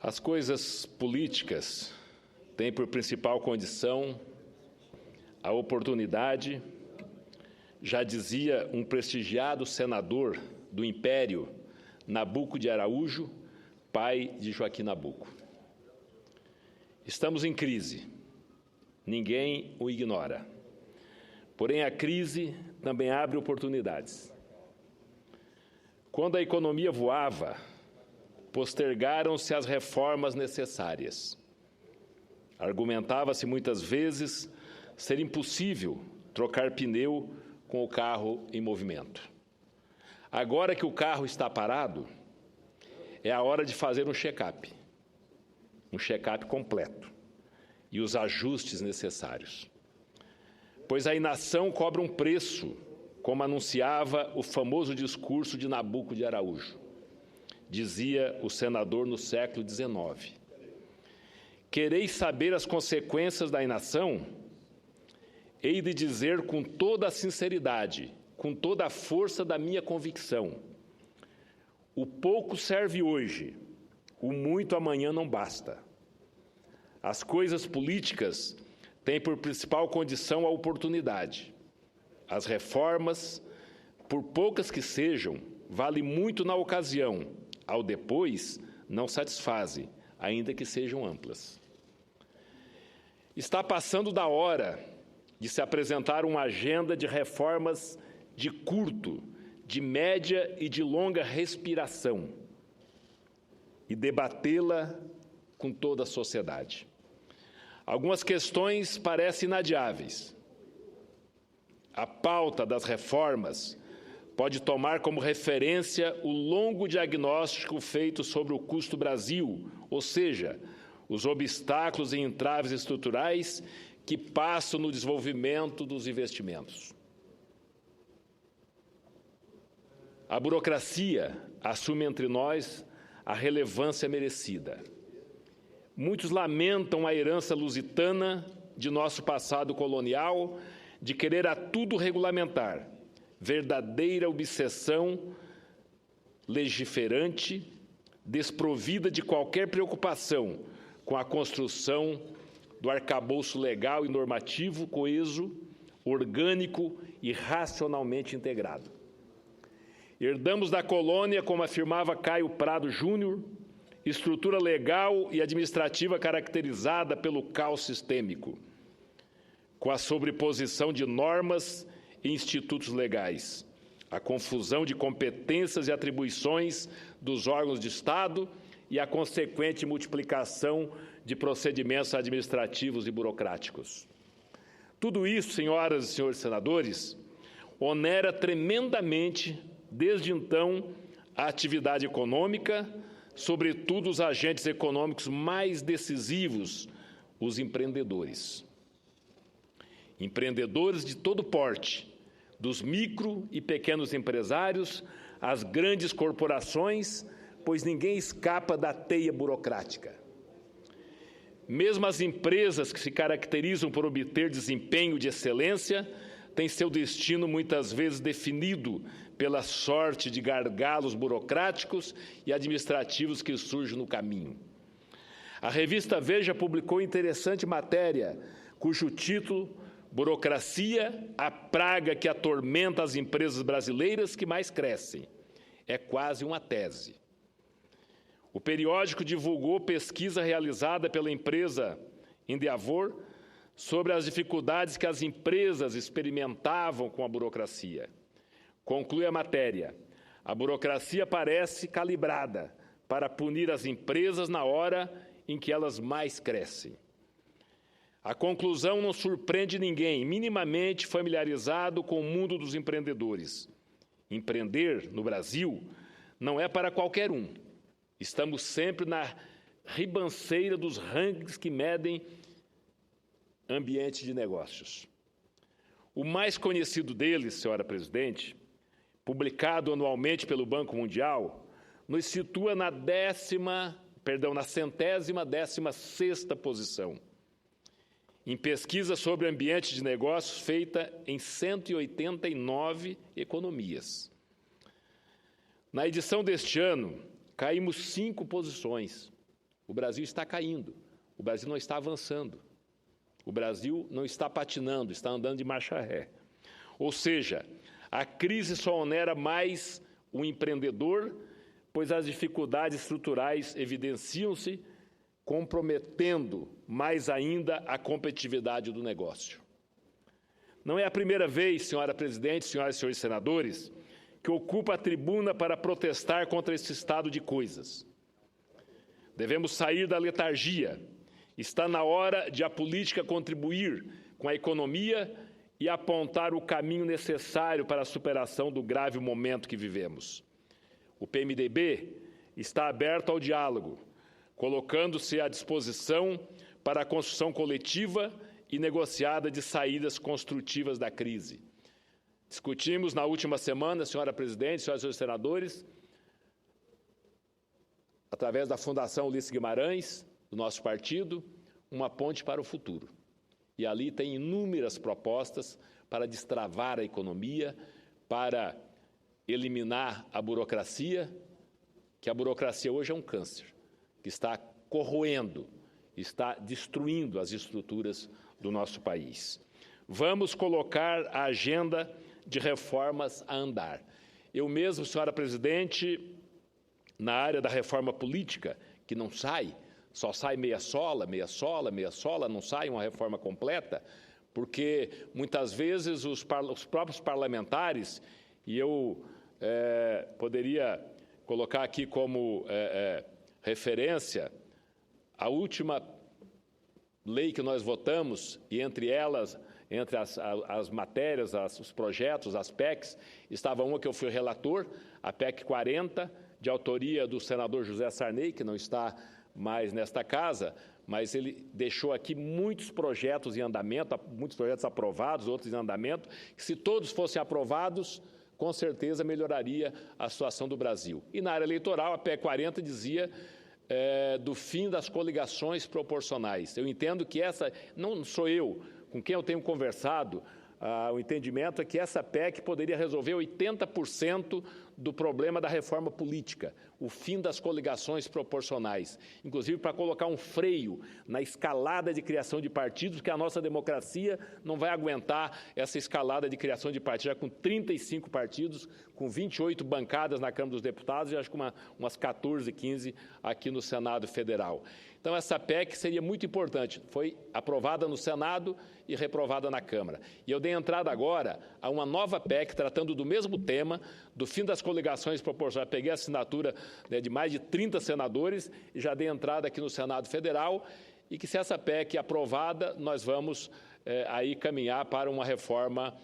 As coisas políticas têm por principal condição a oportunidade, já dizia um prestigiado senador do Império, Nabuco de Araújo, pai de Joaquim Nabuco. Estamos em crise, ninguém o ignora. Porém, a crise também abre oportunidades. Quando a economia voava, postergaram-se as reformas necessárias. Argumentava-se muitas vezes ser impossível trocar pneu com o carro em movimento. Agora que o carro está parado, é a hora de fazer um check-up completo e os ajustes necessários. Pois a inação cobra um preço, como anunciava o famoso discurso de Nabuco de Araújo. Dizia o senador no século XIX. Quereis saber as consequências da inação? Hei de dizer com toda a sinceridade, com toda a força da minha convicção: o pouco serve hoje, o muito amanhã não basta. As coisas políticas têm por principal condição a oportunidade. As reformas, por poucas que sejam, valem muito na ocasião, ao depois não satisfazem, ainda que sejam amplas. Está passando da hora de se apresentar uma agenda de reformas de curto, de média e de longa respiração e debatê-la com toda a sociedade. Algumas questões parecem inadiáveis. A pauta das reformas pode tomar como referência o longo diagnóstico feito sobre o custo Brasil, ou seja, os obstáculos e entraves estruturais que passam no desenvolvimento dos investimentos. A burocracia assume entre nós a relevância merecida. Muitos lamentam a herança lusitana de nosso passado colonial de querer a tudo regulamentar, verdadeira obsessão legiferante, desprovida de qualquer preocupação com a construção do arcabouço legal e normativo coeso, orgânico e racionalmente integrado. Herdamos da colônia, como afirmava Caio Prado Júnior, estrutura legal e administrativa caracterizada pelo caos sistêmico, com a sobreposição de normas e institutos legais, a confusão de competências e atribuições dos órgãos de Estado e a consequente multiplicação de procedimentos administrativos e burocráticos. Tudo isso, senhoras e senhores senadores, onera tremendamente, desde então, a atividade econômica, sobretudo os agentes econômicos mais decisivos, os empreendedores. Empreendedores de todo porte, dos micro e pequenos empresários às grandes corporações, pois ninguém escapa da teia burocrática. Mesmo as empresas que se caracterizam por obter desempenho de excelência têm seu destino muitas vezes definido pela sorte de gargalos burocráticos e administrativos que surgem no caminho. A revista Veja publicou interessante matéria, cujo título Burocracia, a praga que atormenta as empresas brasileiras que mais crescem. É quase uma tese. O periódico divulgou pesquisa realizada pela empresa Endeavor sobre as dificuldades que as empresas experimentavam com a burocracia. Conclui a matéria: a burocracia parece calibrada para punir as empresas na hora em que elas mais crescem. A conclusão não surpreende ninguém minimamente familiarizado com o mundo dos empreendedores. Empreender no Brasil não é para qualquer um. Estamos sempre na ribanceira dos rankings que medem ambiente de negócios. O mais conhecido deles, senhora presidente, publicado anualmente pelo Banco Mundial, nos situa na 116ª posição. Em pesquisa sobre ambiente de negócios feita em 189 economias. Na edição deste ano, caímos 5 posições, O Brasil está caindo, o Brasil não está avançando, o Brasil não está patinando, está andando de marcha ré. Ou seja, a crise só onera mais o empreendedor, pois as dificuldades estruturais evidenciam-se, comprometendo mais ainda a competitividade do negócio. Não é a primeira vez, senhora presidente, senhoras e senhores senadores, que ocupa a tribuna para protestar contra esse estado de coisas. Devemos sair da letargia. Está na hora de a política contribuir com a economia e apontar o caminho necessário para a superação do grave momento que vivemos. O PMDB está aberto ao diálogo, colocando-se à disposição para a construção coletiva e negociada de saídas construtivas da crise. Discutimos na última semana, senhora presidente, senhoras e senhores senadores, através da Fundação Ulisses Guimarães, do nosso partido, uma ponte para o futuro. E ali tem inúmeras propostas para destravar a economia, para eliminar a burocracia, que a burocracia hoje é um câncer, que está corroendo, está destruindo as estruturas do nosso país. Vamos colocar a agenda de reformas a andar. Eu mesmo, senhora presidente, na área da reforma política, que não sai, só sai meia sola, não sai uma reforma completa, porque muitas vezes os próprios parlamentares, e eu poderia colocar aqui como referência a última lei que nós votamos, e entre elas, entre as matérias, os projetos, as PECs, estava uma que eu fui relator, a PEC 40, de autoria do senador José Sarney, que não está mais nesta casa, mas ele deixou aqui muitos projetos em andamento, muitos projetos aprovados, outros em andamento, que se todos fossem aprovados, com certeza melhoraria a situação do Brasil. E na área eleitoral, a PEC 40 dizia do fim das coligações proporcionais. Eu entendo que essa, não sou eu, com quem eu tenho conversado, o entendimento é que essa PEC poderia resolver 80% do problema da reforma política, o fim das coligações proporcionais, inclusive para colocar um freio na escalada de criação de partidos, que a nossa democracia não vai aguentar essa escalada de criação de partidos, já com 35 partidos, com 28 bancadas na Câmara dos Deputados e acho que umas 14, 15 aqui no Senado Federal. Então, essa PEC seria muito importante. Foi aprovada no Senado e reprovada na Câmara. E eu dei entrada agora a uma nova PEC tratando do mesmo tema, do fim das coligações proporcionais. Peguei a assinatura de mais de 30 senadores e já dei entrada aqui no Senado Federal e que, se essa PEC é aprovada, nós vamos aí caminhar para uma reforma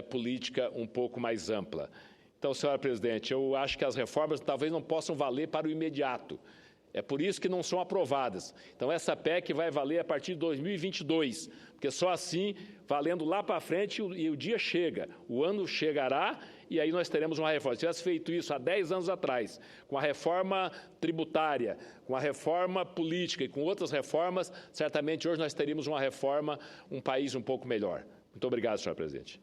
política um pouco mais ampla. Então, senhora presidente, eu acho que as reformas talvez não possam valer para o imediato. É por isso que não são aprovadas. Então, essa PEC vai valer a partir de 2022, porque só assim, valendo lá para frente, e o dia chega, o ano chegará e aí nós teremos uma reforma. Se tivesse feito isso há 10 anos atrás, com a reforma tributária, com a reforma política e com outras reformas, certamente hoje nós teríamos uma reforma, um país um pouco melhor. Muito obrigado, senhor presidente.